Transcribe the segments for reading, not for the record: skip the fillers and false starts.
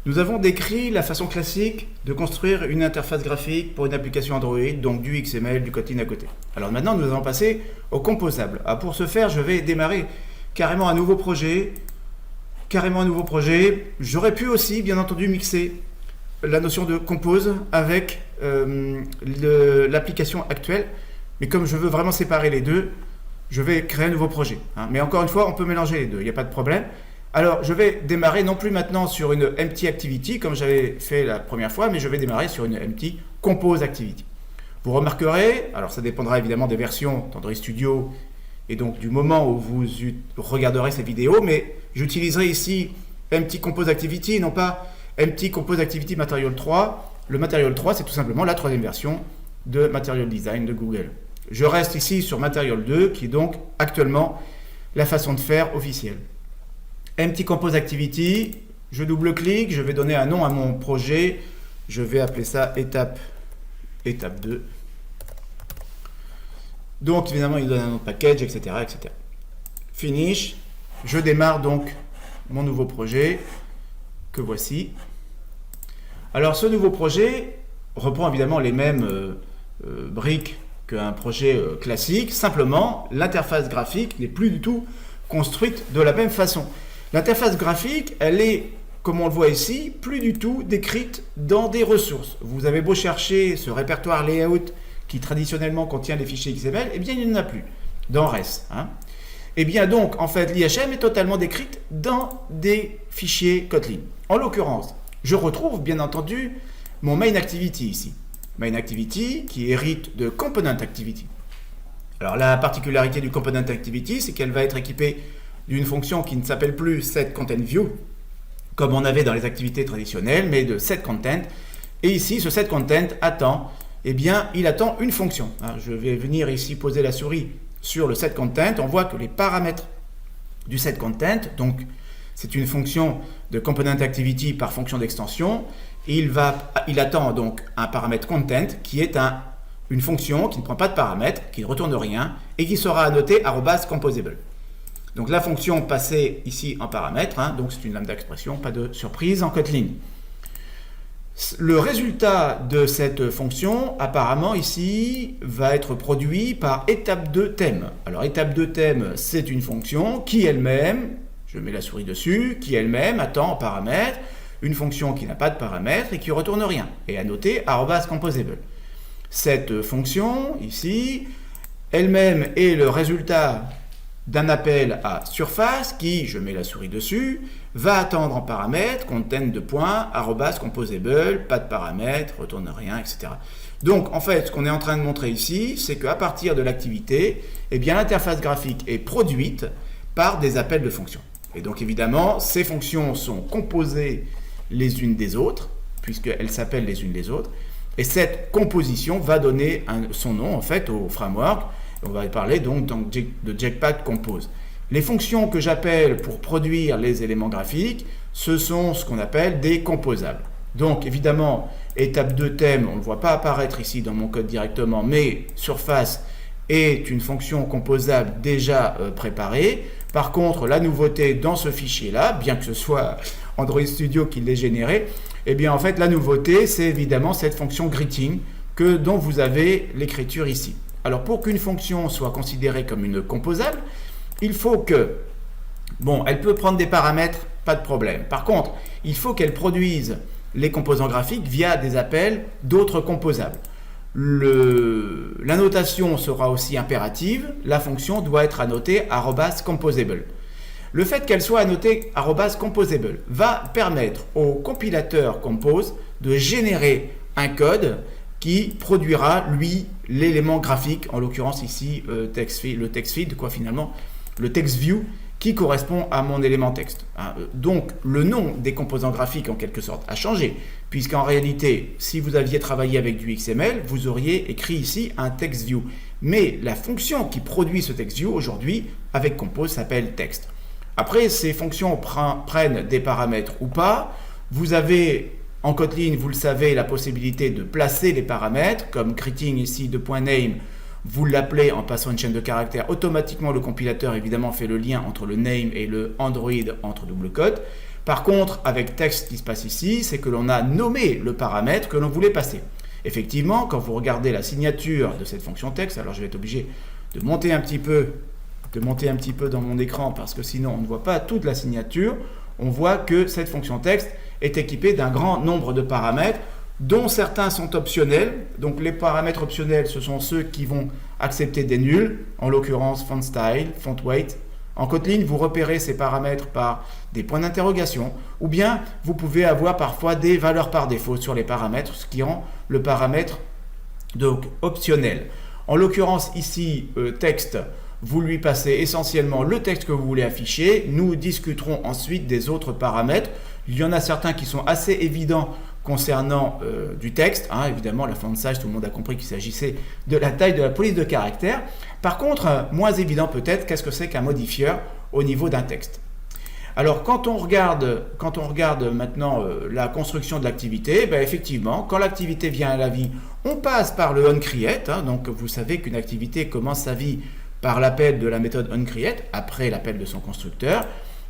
Nous avons décrit la façon classique de construire une interface graphique pour une application Android, donc du XML, du Kotlin à côté. Alors maintenant, nous allons passer au composable. Alors pour ce faire, je vais démarrer carrément un nouveau projet. J'aurais pu aussi, bien entendu, mixer la notion de compose avec l'application actuelle. Mais comme je veux vraiment séparer les deux, je vais créer un nouveau projet. Mais encore une fois, on peut mélanger les deux, il n'y a pas de problème. Alors, je vais démarrer non plus maintenant sur une empty activity, comme j'avais fait la première fois, mais je vais démarrer sur une empty compose activity. Vous remarquerez, alors ça dépendra évidemment des versions d'Android Studio et donc du moment où vous regarderez cette vidéo, mais j'utiliserai ici empty compose activity et non pas empty compose activity material 3. Le material 3, c'est tout simplement la troisième version de Material Design de Google. Je reste ici sur Material 2, qui est donc actuellement la façon de faire officielle. Empty compose activity, je double-clique, je vais donner un nom à mon projet, je vais appeler ça étape 2. Donc évidemment, il donne un nom de package, etc., etc. Finish, je démarre donc mon nouveau projet, que voici. Alors ce nouveau projet reprend évidemment les mêmes briques qu'un projet classique, simplement l'interface graphique n'est plus du tout construite de la même façon. L'interface graphique, elle est, comme on le voit ici, plus du tout décrite dans des ressources. Vous avez beau chercher ce répertoire layout qui traditionnellement contient les fichiers XML, eh bien il n'y en a plus dans Res. Eh bien donc, en fait, l'IHM est totalement décrite dans des fichiers Kotlin. En l'occurrence, je retrouve bien entendu mon main activity ici. Main activity qui hérite de component activity. Alors la particularité du component activity, c'est qu'elle va être équipée d'une fonction qui ne s'appelle plus setContentView, comme on avait dans les activités traditionnelles, mais de setContent. Et ici, ce setContent attend, eh bien, il attend une fonction. Je vais venir ici poser la souris sur le setContent. On voit que les paramètres du setContent, donc c'est une fonction de component activity par fonction d'extension, il attend donc un paramètre content qui est une fonction qui ne prend pas de paramètres, qui ne retourne rien et qui sera annoté @composable. Donc la fonction passée ici en paramètre, donc c'est une lambda expression, pas de surprise en Kotlin. Le résultat de cette fonction, apparemment ici, va être produit par étape 2 thème. Alors étape 2 thème, c'est une fonction qui elle-même, je mets la souris dessus, qui elle-même attend en paramètre une fonction qui n'a pas de paramètres et qui ne retourne rien, et annotée @composable. Cette fonction ici, elle-même est le résultat d'un appel à surface qui, je mets la souris dessus, va attendre en paramètre, content de point, @composable, pas de paramètres, retourne rien, etc. Donc, en fait, ce qu'on est en train de montrer ici, c'est qu'à partir de l'activité, eh bien, l'interface graphique est produite par des appels de fonctions. Et donc, évidemment, ces fonctions sont composées les unes des autres, puisqu'elles s'appellent les unes les autres, et cette composition va donner son nom, en fait, au framework. On va parler donc de Jetpack Compose. Les fonctions que j'appelle pour produire les éléments graphiques, ce sont ce qu'on appelle des composables. Donc évidemment, étape 2 thème, on ne le voit pas apparaître ici dans mon code directement, mais surface est une fonction composable déjà préparée. Par contre, la nouveauté dans ce fichier-là, bien que ce soit Android Studio qui l'ait généré, eh bien en fait la nouveauté, c'est évidemment cette fonction greeting dont vous avez l'écriture ici. Alors pour qu'une fonction soit considérée comme une composable, il faut que, elle peut prendre des paramètres, pas de problème. Par contre, il faut qu'elle produise les composants graphiques via des appels d'autres composables. La notation sera aussi impérative, la fonction doit être annotée @composable. Le fait qu'elle soit annotée @composable va permettre au compilateur Compose de générer un code qui produira, lui, l'élément graphique, en l'occurrence ici, le TextFeed, le TextView, qui correspond à mon élément texte. Donc, le nom des composants graphiques, en quelque sorte, a changé, puisqu'en réalité, si vous aviez travaillé avec du XML, vous auriez écrit ici un TextView. Mais la fonction qui produit ce TextView, aujourd'hui, avec Compose, s'appelle text. Après, ces fonctions prennent des paramètres ou pas. Vous avez en Kotlin, vous le savez, la possibilité de placer les paramètres, comme greeting ici de .name, vous l'appelez en passant une chaîne de caractères, automatiquement le compilateur évidemment fait le lien entre le name et le Android entre double quotes. Par contre, avec texte, ce qui se passe ici, c'est que l'on a nommé le paramètre que l'on voulait passer. Effectivement, quand vous regardez la signature de cette fonction texte, alors je vais être obligé de monter un petit peu dans mon écran parce que sinon on ne voit pas toute la signature. On voit que cette fonction texte est équipée d'un grand nombre de paramètres dont certains sont optionnels. Donc les paramètres optionnels, ce sont ceux qui vont accepter des nuls, en l'occurrence font style, font weight. En Kotlin, vous repérez ces paramètres par des points d'interrogation, ou bien vous pouvez avoir parfois des valeurs par défaut sur les paramètres, ce qui rend le paramètre donc optionnel. En l'occurrence ici, texte, vous lui passez essentiellement le texte que vous voulez afficher. Nous discuterons ensuite des autres paramètres. Il y en a certains qui sont assez évidents concernant du texte. Évidemment, la font size, tout le monde a compris qu'il s'agissait de la taille de la police de caractère. Par contre, moins évident peut-être, qu'est-ce que c'est qu'un modifieur au niveau d'un texte. Alors, quand on regarde maintenant la construction de l'activité, effectivement, quand l'activité vient à la vie, on passe par le onCreate. Donc, vous savez qu'une activité commence sa vie par l'appel de la méthode onCreate, après l'appel de son constructeur.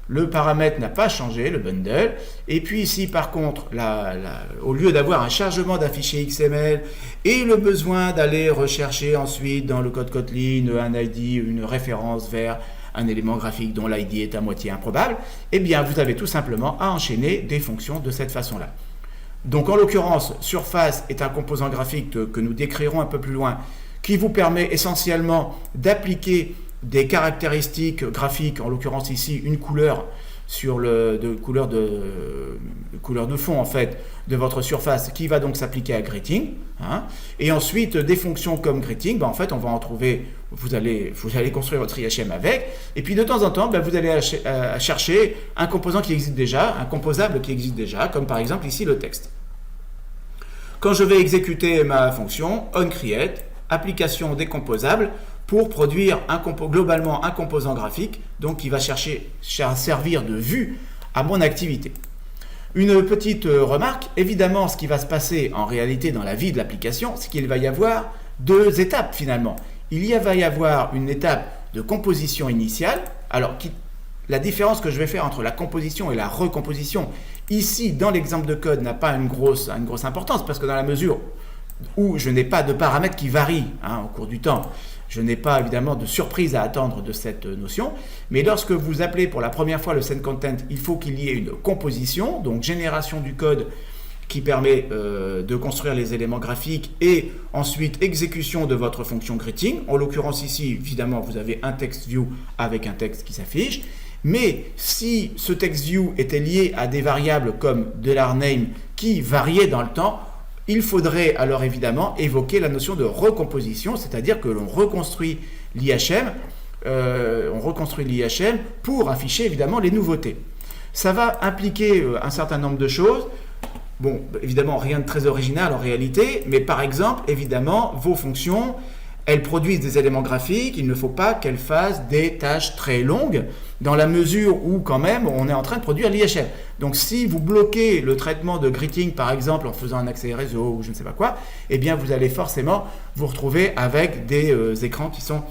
Le paramètre n'a pas changé, le bundle. Et puis ici, par contre, au lieu d'avoir un chargement d'un fichier XML et le besoin d'aller rechercher ensuite dans le code Kotlin un ID, une référence vers un élément graphique dont l'ID est à moitié improbable, eh bien, vous avez tout simplement à enchaîner des fonctions de cette façon-là. Donc, en l'occurrence, Surface est un composant graphique que nous décrirons un peu plus loin, qui vous permet essentiellement d'appliquer des caractéristiques graphiques, en l'occurrence ici une couleur sur couleur de fond en fait de votre surface qui va donc s'appliquer à greeting, et ensuite des fonctions comme greeting, en fait on va en trouver, vous allez construire votre IHM avec, et puis de temps en temps vous allez chercher un composant qui existe déjà, un composable qui existe déjà, comme par exemple ici le texte. Quand je vais exécuter ma fonction onCreate, application décomposable, pour produire globalement un composant graphique, donc qui va servir de vue à mon activité. Une petite remarque, évidemment, ce qui va se passer en réalité dans la vie de l'application, c'est qu'il va y avoir deux étapes finalement. Va y avoir une étape de composition initiale, alors la différence que je vais faire entre la composition et la recomposition, ici dans l'exemple de code, n'a pas une grosse importance, parce que dans la mesure où je n'ai pas de paramètres qui varient au cours du temps, je n'ai pas évidemment de surprise à attendre de cette notion, mais lorsque vous appelez pour la première fois le sendContent, il faut qu'il y ait une composition, donc génération du code qui permet de construire les éléments graphiques et ensuite exécution de votre fonction greeting. En l'occurrence ici, évidemment, vous avez un TextView avec un texte qui s'affiche, mais si ce TextView était lié à des variables comme $name qui variaient dans le temps, il faudrait alors évidemment évoquer la notion de recomposition, c'est-à-dire que l'on reconstruit l'IHM pour afficher évidemment les nouveautés. Ça va impliquer un certain nombre de choses. Bon, évidemment, rien de très original en réalité, mais par exemple, évidemment, vos fonctions, elles produisent des éléments graphiques, il ne faut pas qu'elles fassent des tâches très longues, dans la mesure où, quand même, on est en train de produire l'IHM. Donc, si vous bloquez le traitement de greeting, par exemple, en faisant un accès réseau ou je ne sais pas quoi, eh bien, vous allez forcément vous retrouver avec des écrans qui sont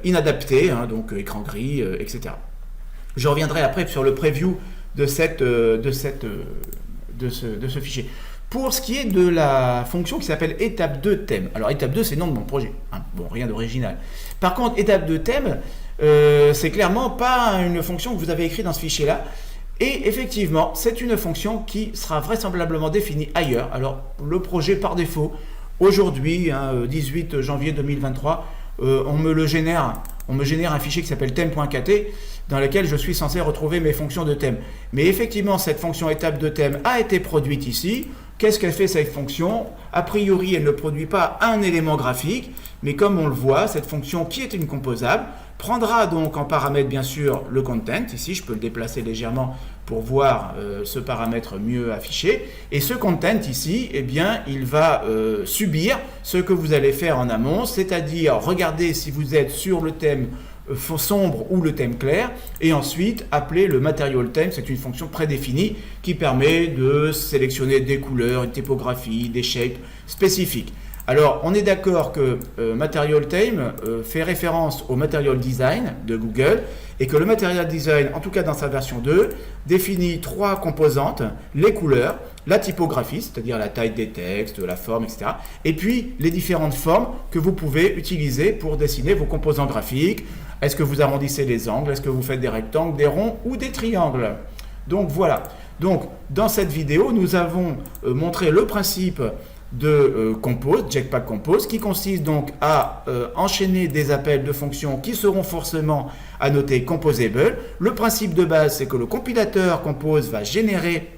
inadaptés, donc écran gris, etc. Je reviendrai après sur le preview de ce fichier. Pour ce qui est de la fonction qui s'appelle étape 2 thème. Alors, étape 2, c'est le nom de mon projet. Bon, rien d'original. Par contre, étape 2 thème, c'est clairement pas une fonction que vous avez écrite dans ce fichier-là. Et effectivement, c'est une fonction qui sera vraisemblablement définie ailleurs. Alors, le projet par défaut, aujourd'hui, 18 janvier 2023, on me génère un fichier qui s'appelle thème.kt dans lequel je suis censé retrouver mes fonctions de thème. Mais effectivement, cette fonction étape de thème a été produite ici. Qu'est-ce qu'elle fait cette fonction? A priori, elle ne produit pas un élément graphique, mais comme on le voit, cette fonction qui est une composable prendra donc en paramètre bien sûr le content. Ici, je peux le déplacer légèrement pour voir ce paramètre mieux affiché. Et ce content ici, eh bien, il va subir ce que vous allez faire en amont, c'est-à-dire regarder si vous êtes sur le thème sombre ou le thème clair, et ensuite appeler le material theme. C'est une fonction prédéfinie qui permet de sélectionner des couleurs, une typographie, des shapes spécifiques. Alors, on est d'accord que Material Theme fait référence au Material Design de Google et que le Material Design, en tout cas dans sa version 2, définit 3 composantes, les couleurs, la typographie, c'est-à-dire la taille des textes, la forme, etc. Et puis, les différentes formes que vous pouvez utiliser pour dessiner vos composants graphiques. Est-ce que vous arrondissez les angles? Est-ce que vous faites des rectangles, des ronds ou des triangles? Donc, voilà. Donc, dans cette vidéo, nous avons montré le principe de Compose, Jetpack Compose, qui consiste donc à enchaîner des appels de fonctions qui seront forcément annotés composable. Le principe de base, c'est que le compilateur Compose va générer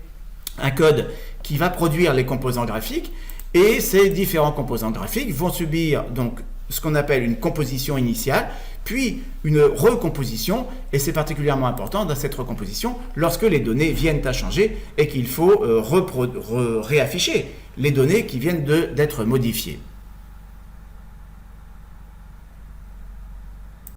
un code qui va produire les composants graphiques, et ces différents composants graphiques vont subir donc ce qu'on appelle une composition initiale, puis une recomposition, et c'est particulièrement important dans cette recomposition lorsque les données viennent à changer et qu'il faut réafficher les données qui viennent d'être modifiées.